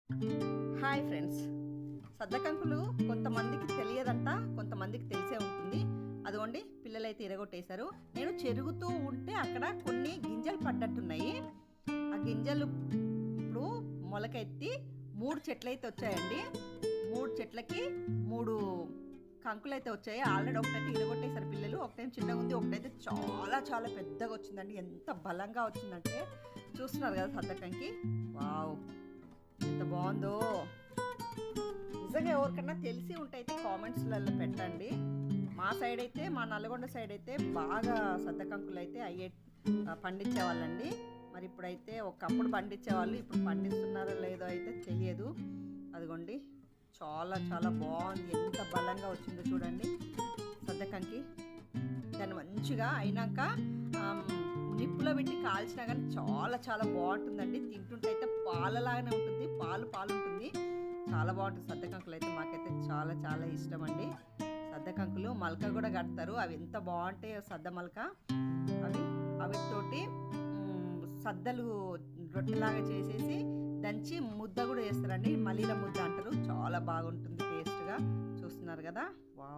Hi friends, సద్దకంకులు కొంతమందికి తెలియదంట, కొంతమందికి తెలిసే ఉంటుంది. అదిగోండి పిల్లలైతే ఇరగొట్టేశారు. నేను చెరుగుతూ ఉంటే అక్కడ కొన్ని గింజలు పడ్డట్టున్నాయి. ఆ గింజలు ఇప్పుడు మొలకెత్తి 3 చెట్లయితే వచ్చాయండి. 3 చెట్లకి 3 కంకులైతే వచ్చాయి. ఆల్రెడీ ఒకటైతే ఇరగొట్టేశారు పిల్లలు. ఒకటేమో చిన్నగా ఉంది, ఒకటైతే చాలా చాలా పెద్దగా వచ్చిందండి. ఎంత బలంగా వచ్చిందంటే చూస్తున్నారు కదా సద్దకంకి. వావ్, ఎంత బాగుందో. నిజంగా ఎవరికన్నా తెలిసి ఉంటే అయితే కామెంట్స్లలో పెట్టండి. మా సైడ్ అయితే, మా నల్గొండ సైడ్ అయితే బాగా సద్దకంకులు అయితే పండించేవాళ్ళండి. మరి ఇప్పుడైతే ఒకప్పుడు పండించేవాళ్ళు, ఇప్పుడు పండిస్తున్నారో లేదో అయితే తెలియదు. అదిగోండి చాలా చాలా బాగుంది. ఎంత బలంగా వచ్చిందో చూడండి సద్దకంకి. దాన్ని మంచిగా అయినాక నిప్పులో పెట్టి కాల్చినా కానీ చాలా చాలా బాగుంటుందండి. తింటుంటే అయితే పాలలాగానే ఉంటుంది, పాలు ఉంటుంది. చాలా బాగుంటుంది సద్దకంకులు అయితే. మాకైతే చాలా చాలా ఇష్టం అండి. సద్దకంకులు మలక కూడా కడతారు. అవి ఎంత బాగుంటాయో సద్ద మలక. అవితోటి సద్దలు రొట్టెలాగా చేసేసి దంచి ముద్ద కూడా చేస్తారండి. మలీల ముద్ద అంటారు. చాలా బాగుంటుంది టేస్ట్గా. చూస్తున్నారు కదా. వావ్.